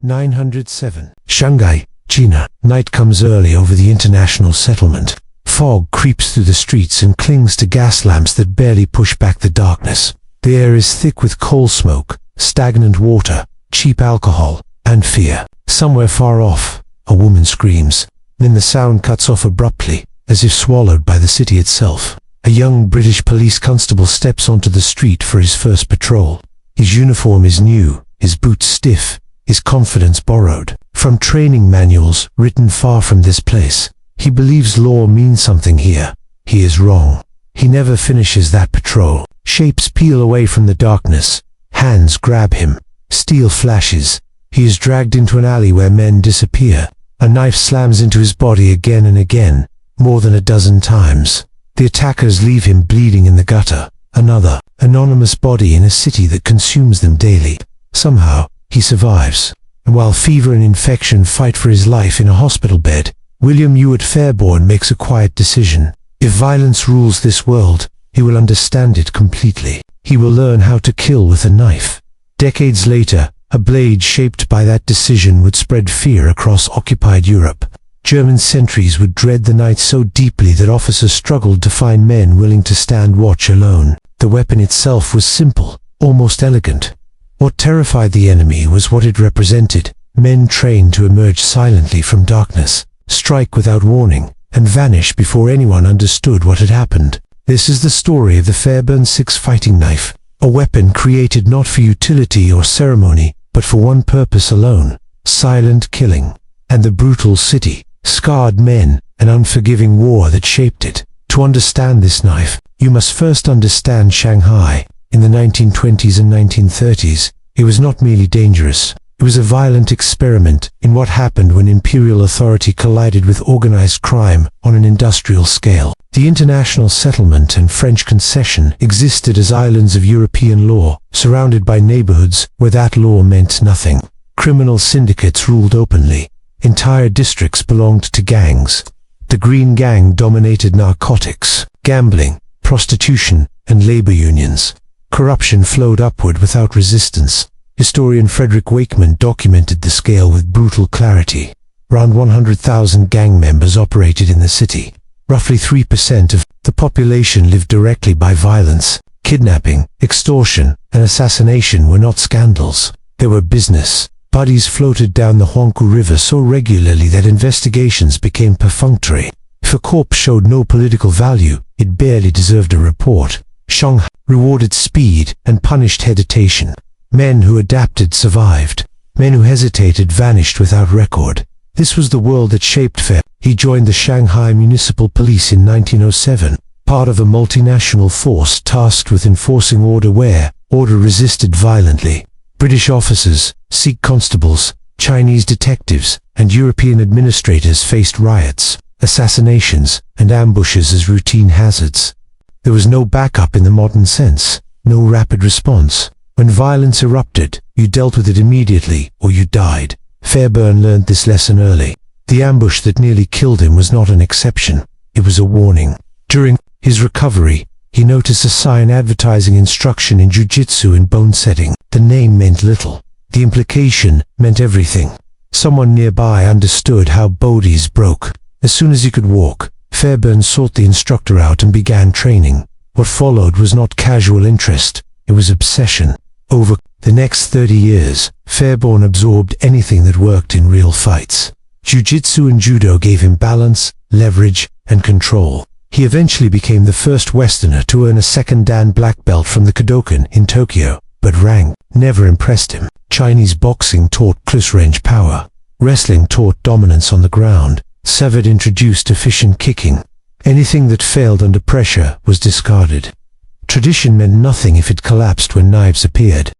907. Shanghai, China. Night comes early over the international settlement. Fog creeps through the streets and clings to gas lamps that barely push back the darkness. The air is thick with coal smoke, stagnant water, cheap alcohol, and fear. Somewhere far off, a woman screams. Then the sound cuts off abruptly, as if swallowed by the city itself. A young British police constable steps onto the street for his first patrol. His uniform is new, his boots stiff, his confidence borrowed from training manuals written far from this place. He believes law means something here. He is wrong. He never finishes that patrol. Shapes peel away from the darkness. Hands grab him. Steel flashes. He is dragged into an alley where men disappear. A knife slams into his body again and again, more than a dozen times. The attackers leave him bleeding in the gutter. Another anonymous body in a city that consumes them daily. Somehow, he survives. And while fever and infection fight for his life in a hospital bed, William Ewart Fairbairn makes a quiet decision. If violence rules this world, he will understand it completely. He will learn how to kill with a knife. Decades later, a blade shaped by that decision would spread fear across occupied Europe. German sentries would dread the night so deeply that officers struggled to find men willing to stand watch alone. The weapon itself was simple, almost elegant. What terrified the enemy was what it represented: men trained to emerge silently from darkness, strike without warning, and vanish before anyone understood what had happened. This is the story of the Fairbairn-Sykes fighting knife, a weapon created not for utility or ceremony, but for one purpose alone: silent killing. And the brutal city, scarred men, and unforgiving war that shaped it. To understand this knife, you must first understand Shanghai. In the 1920s and 1930s, it was not merely dangerous. It was a violent experiment in what happened when imperial authority collided with organized crime on an industrial scale. The international settlement and French concession existed as islands of European law, surrounded by neighborhoods where that law meant nothing. Criminal syndicates ruled openly. Entire districts belonged to gangs. The Green Gang dominated narcotics, gambling, prostitution, and labor unions. Corruption flowed upward without resistance. Historian Frederick Wakeman documented the scale with brutal clarity. Around 100,000 gang members operated in the city. Roughly 3% of the population lived directly by violence. Kidnapping, extortion, and assassination were not scandals. They were business. Bodies floated down the Huangpu River so regularly that investigations became perfunctory. If a corpse showed no political value, it barely deserved a report. Shanghai rewarded speed and punished hesitation. Men who adapted survived. Men who hesitated vanished without record. This was the world that shaped Fair. He joined the Shanghai Municipal Police in 1907, part of a multinational force tasked with enforcing order where order resisted violently. British officers, Sikh constables, Chinese detectives, and European administrators faced riots, assassinations, and ambushes as routine hazards. There was no backup in the modern sense, no rapid response. When violence erupted, you dealt with it immediately, or you died. Fairbairn learned this lesson early. The ambush that nearly killed him was not an exception. It was a warning. During his recovery, he noticed a sign advertising instruction in jiu-jitsu in bone setting. The name meant little. The implication meant everything. Someone nearby understood how bodies broke. As soon as he could walk, Fairbairn sought the instructor out and began training. What followed was not casual interest, it was obsession. Over the next 30 years, Fairbairn absorbed anything that worked in real fights. Jiu-jitsu and judo gave him balance, leverage, and control. He eventually became the first Westerner to earn a second Dan black belt from the Kodokan in Tokyo, but rank never impressed him. Chinese boxing taught close-range power. Wrestling taught dominance on the ground. Severed introduced efficient kicking. Anything that failed under pressure was discarded. Tradition meant nothing if it collapsed when knives appeared.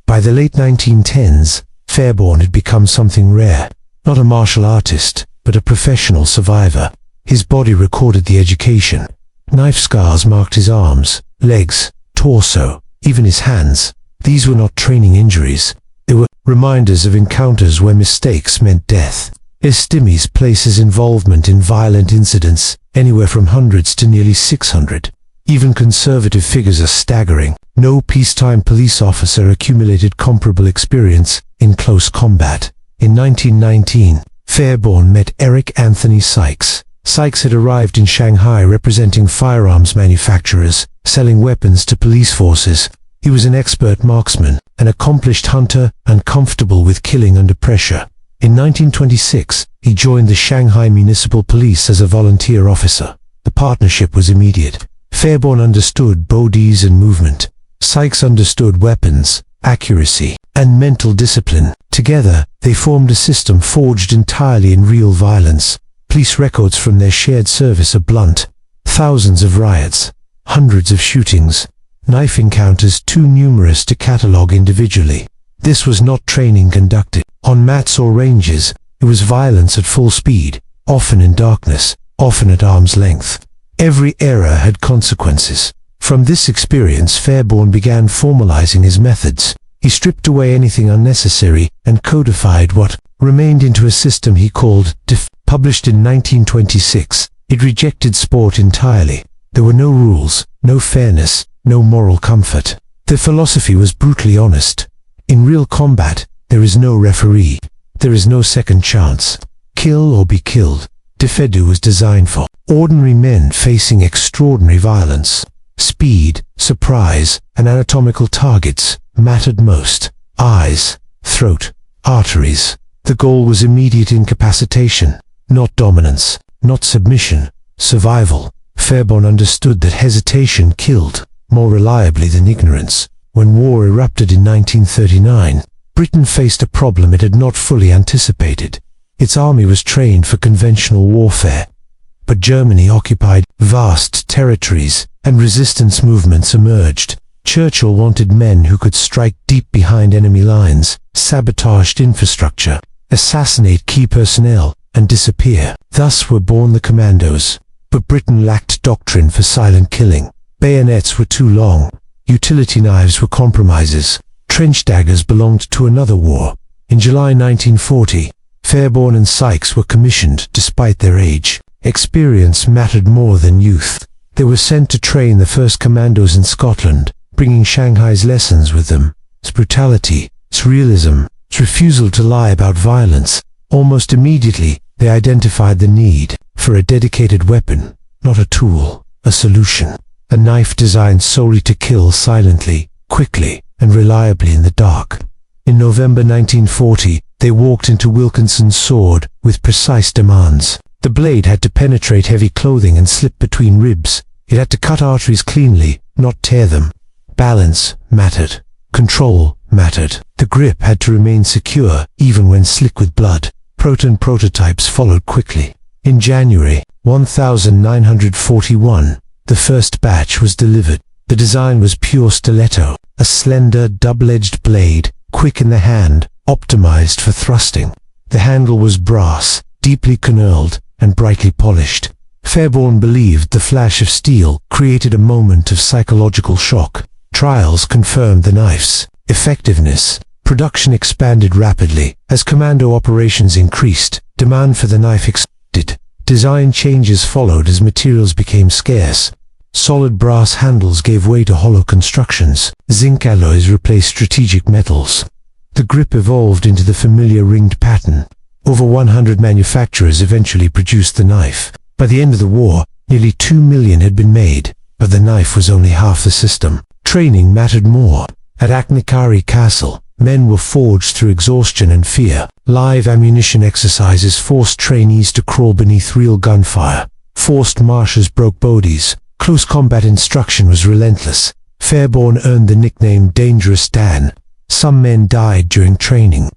By the late 1910s, Fairbairn had become something rare. Not a martial artist, but a professional survivor. His body recorded the education. Knife scars marked his arms, legs, torso, even his hands. These were not training injuries. They were reminders of encounters where mistakes meant death. Estimates place his involvement in violent incidents anywhere from hundreds to nearly 600. Even conservative figures are staggering. No peacetime police officer accumulated comparable experience in close combat. In 1919, Fairbairn met Eric Anthony Sykes. Sykes had arrived in Shanghai representing firearms manufacturers, selling weapons to police forces. He was an expert marksman, an accomplished hunter, and comfortable with killing under pressure. In 1926, he joined the Shanghai Municipal Police as a volunteer officer. The partnership was immediate. Fairbairn understood bodies and movement. Sykes understood weapons, accuracy, and mental discipline. Together, they formed a system forged entirely in real violence. Police records from their shared service are blunt. Thousands of riots, hundreds of shootings, knife encounters too numerous to catalogue individually. This was not training conducted on mats or ranges. It was violence at full speed, often in darkness, often at arm's length. Every error had consequences. From this experience, Fairbairn began formalizing his methods. He stripped away anything unnecessary and codified what remained into a system he called DEF. Published in 1926, it rejected sport entirely. There were no rules, no fairness, no moral comfort. The philosophy was brutally honest. In real combat, there is no referee. There is no second chance. Kill or be killed. Defedu was designed for ordinary men facing extraordinary violence. Speed, surprise, and anatomical targets mattered most. Eyes, throat, arteries. The goal was immediate incapacitation, not dominance, not submission, survival. Fairbairn understood that hesitation killed more reliably than ignorance. When war erupted in 1939, Britain faced a problem it had not fully anticipated. Its army was trained for conventional warfare, but Germany occupied vast territories, and resistance movements emerged. Churchill wanted men who could strike deep behind enemy lines, sabotage infrastructure, assassinate key personnel, and disappear. Thus were born the Commandos. But Britain lacked doctrine for silent killing. Bayonets were too long. Utility knives were compromises. Trench daggers belonged to another war. In July 1940, Fairbairn and Sykes were commissioned despite their age. Experience mattered more than youth. They were sent to train the first Commandos in Scotland, bringing Shanghai's lessons with them. Its brutality, its realism, its refusal to lie about violence. Almost immediately, they identified the need for a dedicated weapon, not a tool, a solution. A knife designed solely to kill silently, quickly, and reliably in the dark. In November 1940, they walked into Wilkinson's sword with precise demands. The blade had to penetrate heavy clothing and slip between ribs. It had to cut arteries cleanly, not tear them. Balance mattered. Control mattered. The grip had to remain secure, even when slick with blood. Proton prototypes followed quickly. In January 1941, the first batch was delivered. The design was pure stiletto, a slender, double-edged blade, quick in the hand, optimized for thrusting. The handle was brass, deeply knurled, and brightly polished. Fairbairn believed the flash of steel created a moment of psychological shock. Trials confirmed the knife's effectiveness. Production expanded rapidly. As commando operations increased, demand for the knife expanded. Design changes followed as materials became scarce. Solid brass handles gave way to hollow constructions. Zinc alloys replaced strategic metals. The grip evolved into the familiar ringed pattern. Over 100 manufacturers eventually produced the knife. By the end of the war, nearly 2 million had been made, but the knife was only half the system. Training mattered more. At Aknikari Castle, men were forged through exhaustion and fear. Live ammunition exercises forced trainees to crawl beneath real gunfire. Forced marches broke bodies. Close combat instruction was relentless. Fairbairn earned the nickname Dangerous Dan. Some men died during training.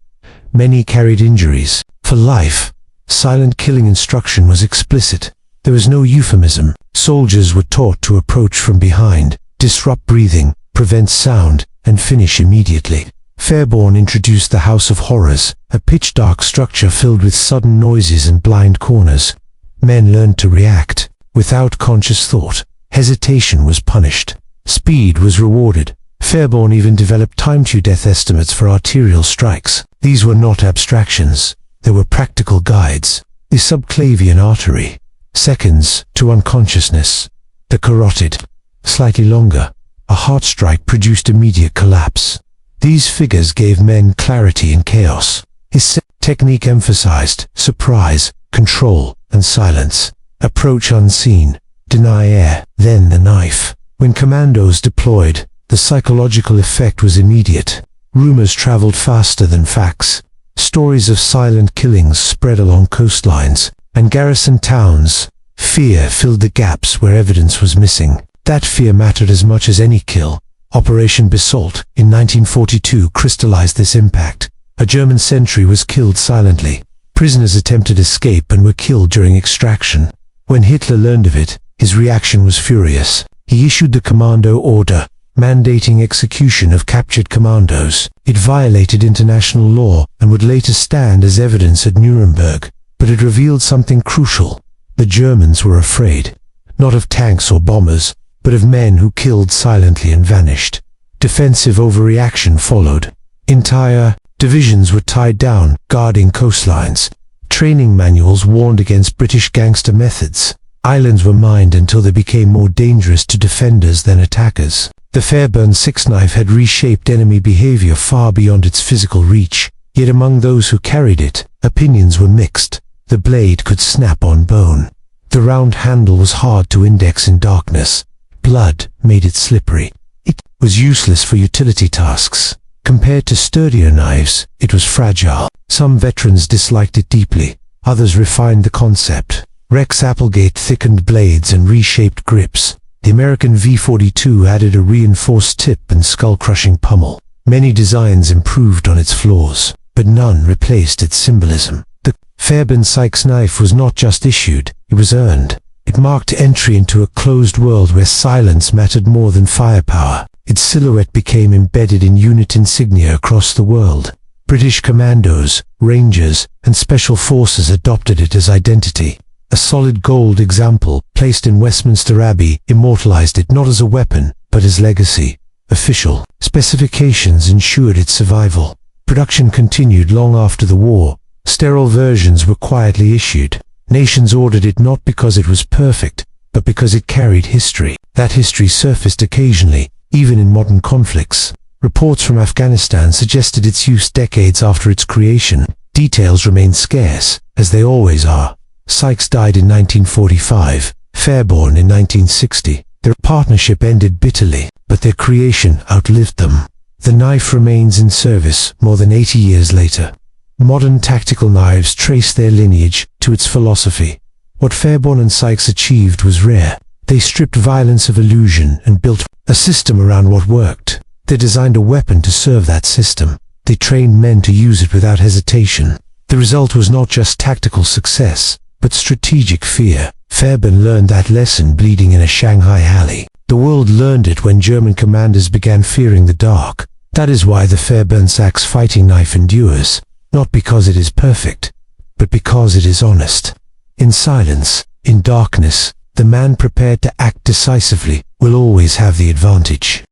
Many carried injuries. For life, silent killing instruction was explicit. There was no euphemism. Soldiers were taught to approach from behind, disrupt breathing, prevent sound, and finish immediately. Fairbairn introduced the House of Horrors, a pitch-dark structure filled with sudden noises and blind corners. Men learned to react. Without conscious thought, hesitation was punished. Speed was rewarded. Fairbairn even developed time-to-death estimates for arterial strikes. These were not abstractions. They were practical guides. The subclavian artery, seconds to unconsciousness. The carotid, slightly longer. A heart strike produced immediate collapse. These figures gave men clarity in chaos. His Technique emphasized surprise, control, and silence. Approach unseen, deny air, then the knife. When Commandos deployed, the psychological effect was immediate. Rumors traveled faster than facts. Stories of silent killings spread along coastlines and garrison towns. Fear filled the gaps where evidence was missing. That fear mattered as much as any kill. Operation Basalt in 1942 crystallized this impact. A German sentry was killed silently. Prisoners attempted escape and were killed during extraction. When Hitler learned of it, his reaction was furious. He issued the Commando Order, mandating execution of captured commandos. It violated international law and would later stand as evidence at Nuremberg. But it revealed something crucial. The Germans were afraid, not of tanks or bombers, but of men who killed silently and vanished. Defensive overreaction followed. Entire divisions were tied down, guarding coastlines. Training manuals warned against British gangster methods. Islands were mined until they became more dangerous to defenders than attackers. The Fairbairn-Sykes knife had reshaped enemy behavior far beyond its physical reach. Yet among those who carried it, opinions were mixed. The blade could snap on bone. The round handle was hard to index in darkness. Blood made it slippery. It was useless for utility tasks. Compared to sturdier knives, it was fragile. Some veterans disliked it deeply. Others refined the concept. Rex Applegate thickened blades and reshaped grips. The American V-42 added a reinforced tip and skull-crushing pummel. Many designs improved on its flaws, but none replaced its symbolism. The Fairbairn-Sykes knife was not just issued, it was earned. It marked entry into a closed world where silence mattered more than firepower. Its silhouette became embedded in unit insignia across the world. British commandos, rangers, and special forces adopted it as identity. A solid gold example, placed in Westminster Abbey, immortalized it not as a weapon, but as legacy. Official specifications ensured its survival. Production continued long after the war. Sterile versions were quietly issued. Nations ordered it not because it was perfect, but because it carried history. That history surfaced occasionally, even in modern conflicts. Reports from Afghanistan suggested its use decades after its creation. Details remain scarce, as they always are. Sykes died in 1945, Fairbairn in 1960. Their partnership ended bitterly, but their creation outlived them. The knife remains in service more than 80 years later. Modern tactical knives trace their lineage to its philosophy. What Fairbairn and Sykes achieved was rare. They stripped violence of illusion and built a system around what worked. They designed a weapon to serve that system. They trained men to use it without hesitation. The result was not just tactical success, but strategic fear. Fairbairn learned that lesson bleeding in a Shanghai alley. The world learned it when German commanders began fearing the dark. That is why the Fairbairn-Sykes fighting knife endures. Not because it is perfect, but because it is honest. In silence, in darkness, the man prepared to act decisively will always have the advantage.